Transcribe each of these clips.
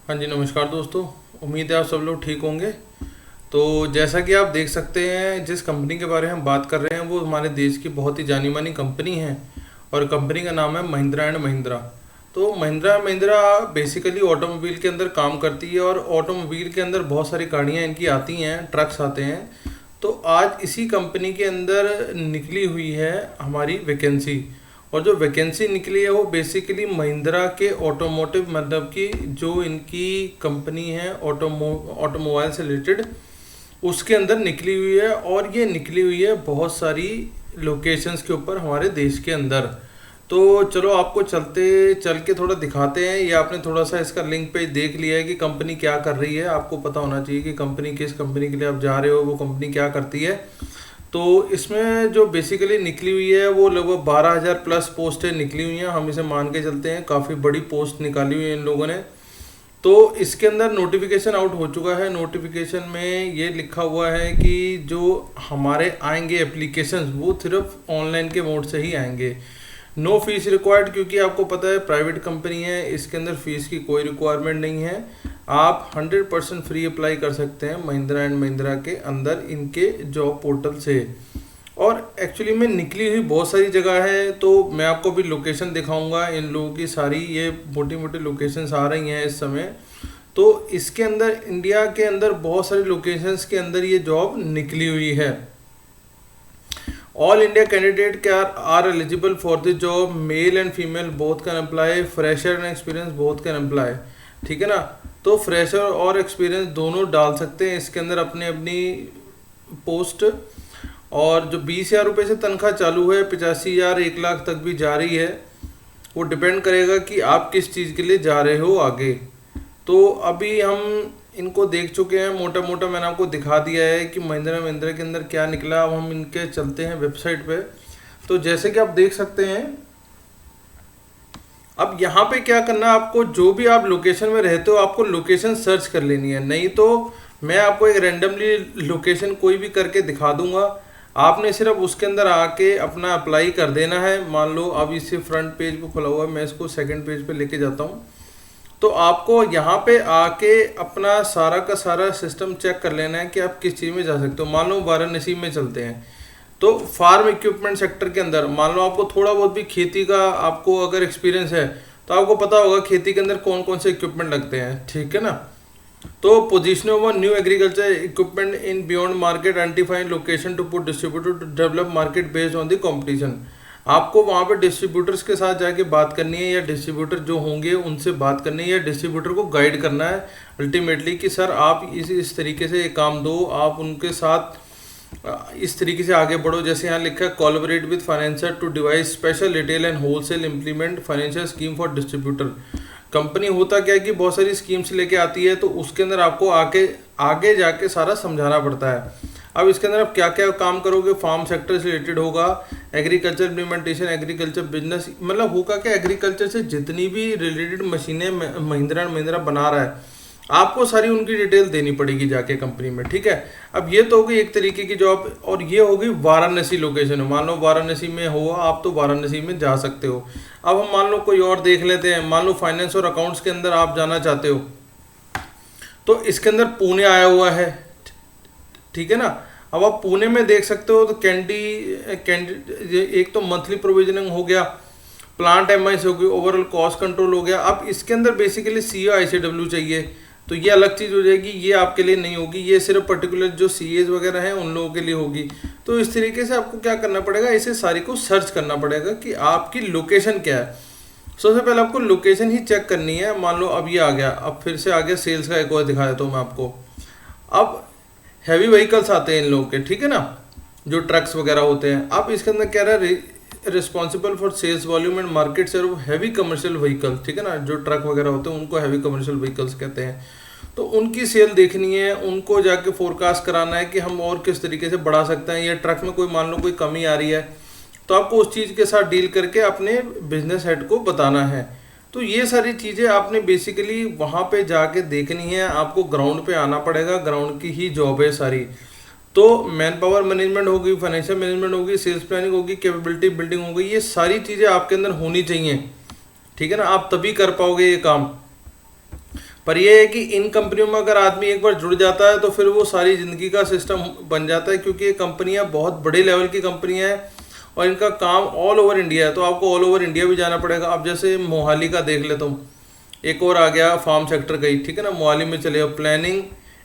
हाँ जी, नमस्कार दोस्तों। उम्मीद है आप सब लोग ठीक होंगे। तो जैसा कि आप देख सकते हैं, जिस कंपनी के बारे में हम बात कर रहे हैं वो हमारे देश की बहुत ही जानी मानी कंपनी है और कंपनी का नाम है महिंद्रा एंड महिंद्रा। तो Mahindra and Mahindra basically automobile के अंदर काम करती है और ऑटोमोबाइल के अंदर बहुत सारी गाड़ियाँ इनकी आती हैं, ट्रक्स आते हैं। तो आज इसी कंपनी के अंदर निकली हुई है हमारी वैकेंसी। और जो वैकेंसी निकली है वो बेसिकली महिंद्रा के ऑटोमोटिव, मतलब कि जो इनकी कंपनी है ऑटोमोबाइल से रिलेटेड, उसके अंदर निकली हुई है। और ये निकली हुई है बहुत सारी लोकेशंस के ऊपर हमारे देश के अंदर। तो चलो आपको चल के थोड़ा दिखाते हैं। ये आपने थोड़ा सा इसका लिंक पेज देख लिया है कि कंपनी क्या कर रही है। आपको पता होना चाहिए कि कंपनी, किस कंपनी के लिए आप जा रहे हो, वो कंपनी क्या करती है। तो इसमें जो बेसिकली निकली हुई है वो लगभग 12,000 प्लस पोस्टें निकली हुई हैं। हम इसे मान के चलते हैं, काफ़ी बड़ी पोस्ट निकाली हुई है इन लोगों ने। तो इसके अंदर नोटिफिकेशन आउट हो चुका है। नोटिफिकेशन में ये लिखा हुआ है कि जो हमारे आएंगे एप्लीकेशंस वो सिर्फ ऑनलाइन के मोड से ही आएंगे। नो फीस रिक्वायर्ड, क्योंकि आपको पता है प्राइवेट कंपनी है, इसके अंदर फीस की कोई रिक्वायरमेंट नहीं है। आप 100% फ्री अप्लाई कर सकते हैं महिंद्रा एंड महिंद्रा के अंदर इनके जॉब पोर्टल से। और एक्चुअली में निकली हुई बहुत सारी जगह है, तो मैं आपको भी लोकेशन दिखाऊंगा। इन लोगों की सारी ये मोटी मोटी लोकेशंस आ रही हैं इस समय। तो इसके अंदर इंडिया के अंदर बहुत सारी लोकेशंस के अंदर ये जॉब निकली हुई है। All India candidate can are eligible for the job, male and female both can apply, fresher and experience both can apply. ठीक है ना। तो फ्रेशर और एक्सपीरियंस दोनों डाल सकते हैं इसके अंदर अपनी अपनी पोस्ट। और जो 20,000 रुपये से तनख्वाह चालू है, 85,000 1 लाख तक भी जा रही है। वो डिपेंड करेगा कि आप किस चीज़ के लिए जा रहे हो आगे। तो अभी हम इनको देख चुके हैं, मोटा मोटा मैंने आपको दिखा दिया है कि महिंद्रा महिंद्रा के अंदर क्या निकला। अब हम इनके चलते हैं वेबसाइट पे। तो जैसे कि आप देख सकते हैं, अब यहाँ पे क्या करना है आपको, जो भी आप लोकेशन में रहते हो आपको लोकेशन सर्च कर लेनी है। नहीं तो मैं आपको एक रैंडमली लोकेशन कोई भी करके दिखा दूंगा, आपने सिर्फ उसके अंदर आके अपना अप्लाई कर देना है। मान लो अब इसे फ्रंट पेज पे खुला हुआ है, मैं इसको सेकंड पेज पे लेके जाता हूँ। तो आपको यहाँ पे आके अपना सारा का सारा सिस्टम चेक कर लेना है कि आप किस चीज़ में जा सकते हो। मान लो वाराणसी में चलते हैं, तो फार्म इक्विपमेंट सेक्टर के अंदर मान लो आपको थोड़ा बहुत भी खेती का आपको अगर एक्सपीरियंस है तो आपको पता होगा खेती के अंदर कौन कौन से इक्विपमेंट लगते हैं। ठीक है ना। तो position of new agriculture equipment in beyond market, identifying location to put distributor to develop market based on the competition. आपको वहाँ पे डिस्ट्रीब्यूटर्स के साथ जाके बात करनी है, या डिस्ट्रीब्यूटर जो होंगे उनसे बात करनी है, या डिस्ट्रीब्यूटर को गाइड करना है अल्टीमेटली कि सर आप इस तरीके से काम दो, आप उनके साथ इस तरीके से आगे बढ़ो। जैसे यहाँ लिखा है collaborate with financer to devise special retail and wholesale implement financial scheme for distributor. Company होता क्या है कि बहुत सारी स्कीम्स लेके आती है, तो उसके अंदर आपको आगे जाके सारा समझाना पड़ता है। अब इसके अंदर आप क्या क्या काम करोगे, फार्म सेक्टर से रिलेटेड होगा, एग्रीकल्चर इम्प्लीमेंटेशन, एग्रीकल्चर बिजनेस, मतलब होगा क्या, एग्रीकल्चर से जितनी भी रिलेटेड मशीनें महिंद्रा एंड महिंद्रा बना रहा है आपको सारी उनकी डिटेल देनी पड़ेगी जाके कंपनी में। ठीक है। अब ये तो होगी एक तरीके की जॉब, और ये होगी वाराणसी लोकेशन। मान लो वाराणसी में हो आप तो वाराणसी में जा सकते हो। अब हम मान लो कोई और देख लेते हैं, मान लो फाइनेंस और अकाउंट्स के अंदर आप जाना चाहते हो, तो इसके अंदर पुणे आया हुआ है। ठीक है ना। अब आप पुणे में देख सकते हो तो कैंडी एक तो मंथली प्रोविजनिंग हो गया, प्लांट एमआईएस हो गई, ओवरऑल कॉस्ट कंट्रोल हो गया। अब इसके अंदर बेसिकली सीओ आईसीडब्ल्यू चाहिए, तो ये अलग चीज़ हो जाएगी, ये आपके लिए नहीं होगी, ये सिर्फ पर्टिकुलर जो सीएज वगैरह हैं उन लोगों के लिए होगी। तो इस तरीके से आपको क्या करना पड़ेगा, इसे सारी को सर्च करना पड़ेगा कि आपकी लोकेशन क्या है। सबसे पहले आपको लोकेशन ही चेक करनी है। मान लो अब ये आ गया, अब फिर से आ गया सेल्स का, एक और दिखा देता हूँ मैं आपको। अब हैवी व्हीकल्स आते हैं इन लोगों के, ठीक है ना, जो ट्रक्स वगैरह होते हैं। अब इसके अंदर कह रहा है responsible for sales volume and market share of heavy commercial vehicle. ठीक है ना, जो ट्रक वगैरह होते हैं उनको हैवी कमर्शियल व्हीकल्स कहते हैं। तो उनकी सेल देखनी है, उनको जाके फोरकास्ट कराना है कि हम और किस तरीके से बढ़ा सकते हैं, या ट्रक में कोई मान लो कोई कमी आ रही है तो आपको उस चीज़ के साथ डील करके अपने बिजनेस हेड को बताना है। तो ये सारी चीज़ें आपने बेसिकली वहाँ पे जाके देखनी है, आपको ग्राउंड पे आना पड़ेगा, ग्राउंड की ही जॉब है सारी। तो मैन पावर मैनेजमेंट होगी, फाइनेंशियल मैनेजमेंट होगी, सेल्स प्लानिंग होगी, कैपेबिलिटी बिल्डिंग होगी, ये सारी चीज़ें आपके अंदर होनी चाहिए। ठीक है ना, आप तभी कर पाओगे ये काम। पर यह है कि इन कंपनियों में अगर आदमी एक बार जुड़ जाता है तो फिर वो सारी ज़िंदगी का सिस्टम बन जाता है, क्योंकि ये कंपनियां बहुत बड़े लेवल की कंपनियां हैं और इनका काम ऑल ओवर इंडिया है। तो आपको ऑल ओवर इंडिया भी जाना पड़ेगा। अब जैसे मोहाली का देख ले तुम, एक और आ गया फार्म सेक्टर का ही, ठीक है ना, मोहाली में चले जाओ, planning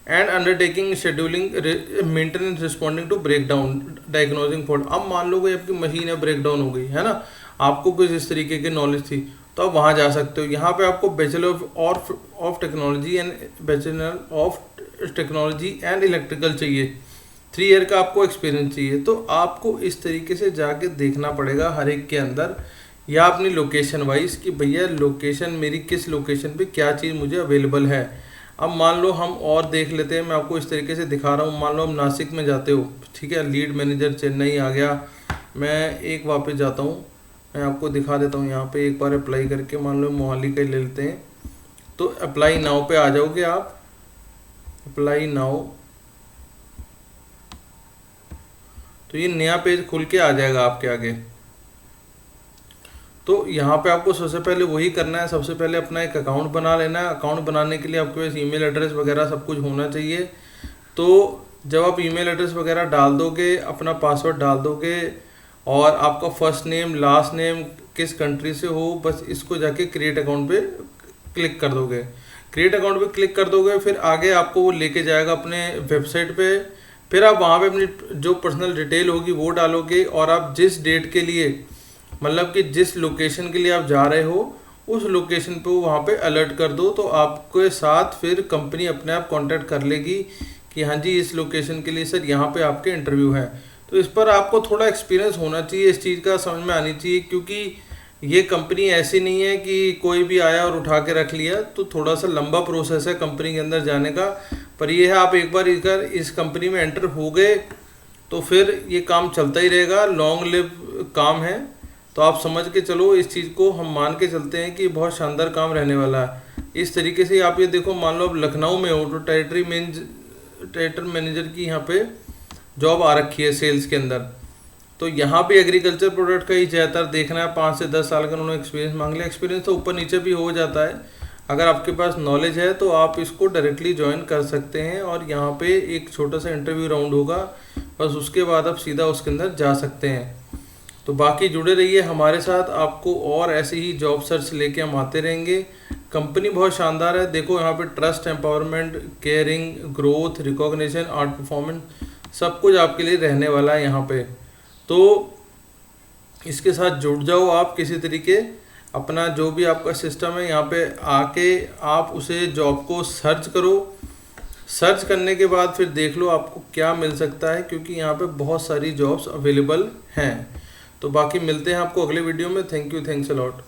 and undertaking scheduling maintenance responding to break down diagnosing fault. अब मान लो कोई आपकी मशीन है ब्रेक डाउन हो गई है ना, आपको कुछ इस तरीके की नॉलेज थी तो आप वहाँ जा सकते हो। यहाँ पे आपको bachelor of technology and bachelor of technology and electrical चाहिए, 3 ईयर का आपको एक्सपीरियंस चाहिए। तो आपको इस तरीके से जाके देखना पड़ेगा हर एक के अंदर, या अपनी लोकेशन वाइज कि भैया लोकेशन मेरी किस लोकेशन पे क्या चीज़ मुझे अवेलेबल है। अब मान लो हम और देख लेते हैं, मैं आपको इस तरीके से दिखा रहा हूँ। मान लो हम नासिक में जाते हो, ठीक है, लीड मैनेजर चेन्नई आ गया। मैं एक वापस जाता हूँ, मैं आपको दिखा देता हूँ यहाँ पे एक बार अप्लाई करके। मान लो मोहाली का ही ले लेते हैं, तो अप्लाई नाउ पे आ जाओगे आप, अप्लाई नाउ, तो ये नया पेज खुल के आ जाएगा आपके आगे। तो यहाँ पे आपको सबसे पहले वही करना है, सबसे पहले अपना एक अकाउंट बना लेना है। अकाउंट बनाने के लिए आपके पास ईमेल एड्रेस वगैरह सब कुछ होना चाहिए। तो जब आप ईमेल एड्रेस वगैरह डाल दोगे, अपना पासवर्ड डाल दोगे और आपका फर्स्ट नेम लास्ट नेम किस कंट्री से हो, बस इसको जाके क्रिएट अकाउंट पे क्लिक कर दोगे। क्रिएट अकाउंट पे क्लिक कर दोगे, फिर आगे आपको वो लेके जाएगा अपने वेबसाइट पे। फिर आप वहाँ पे अपनी जो पर्सनल डिटेल होगी वो डालोगे, और आप जिस डेट के लिए, मतलब कि जिस लोकेशन के लिए आप जा रहे हो उस लोकेशन पे वहाँ पे अलर्ट कर दो। तो आपके साथ फिर कंपनी अपने आप कांटेक्ट कर लेगी कि हाँ जी इस लोकेशन के लिए सर यहाँ पे आपके इंटरव्यू है। तो इस पर आपको थोड़ा एक्सपीरियंस होना चाहिए, इस चीज़ का समझ में आनी चाहिए, क्योंकि ये कंपनी ऐसी नहीं है कि कोई भी आया और उठा के रख लिया। तो थोड़ा सा लंबा प्रोसेस है कंपनी के अंदर जाने का। पर ये है, आप एक बार इस कंपनी में एंटर हो गए तो फिर ये काम चलता ही रहेगा, लॉन्ग लिव काम है। तो आप समझ के चलो, इस चीज़ को हम मान के चलते हैं कि बहुत शानदार काम रहने वाला है। इस तरीके से आप ये देखो, मान लो अब लखनऊ में हो तो टेरिटरी मैनेजर की यहाँ पे जॉब आ रखी है सेल्स के अंदर। तो यहाँ भी एग्रीकल्चर प्रोडक्ट का ही ज़्यादातर देखना है, 5 से 10 साल का उन्होंने एक्सपीरियंस मांग लिया। एक्सपीरियंस तो ऊपर नीचे भी हो जाता है, अगर आपके पास नॉलेज है तो आप इसको डायरेक्टली ज्वाइन कर सकते हैं। और यहाँ पे एक छोटा सा इंटरव्यू राउंड होगा, बस उसके बाद आप सीधा उसके अंदर जा सकते हैं। तो बाकी जुड़े रहिए हमारे साथ, आपको और ऐसे ही जॉब सर्च लेके हम आते रहेंगे। कंपनी बहुत शानदार है, देखो यहाँ पे trust, empowerment, caring, growth, recognition, art performance, सब कुछ आपके लिए रहने वाला है यहाँ पे। तो इसके साथ जुड़ जाओ आप किसी तरीके, अपना जो भी आपका सिस्टम है यहाँ पे आके आप उसे जॉब को सर्च करो। सर्च करने के बाद फिर देख लो आपको क्या मिल सकता है, क्योंकि यहाँ पे बहुत सारी जॉब्स अवेलेबल हैं। तो बाकी मिलते हैं आपको अगले वीडियो में। Thank you, thanks a lot.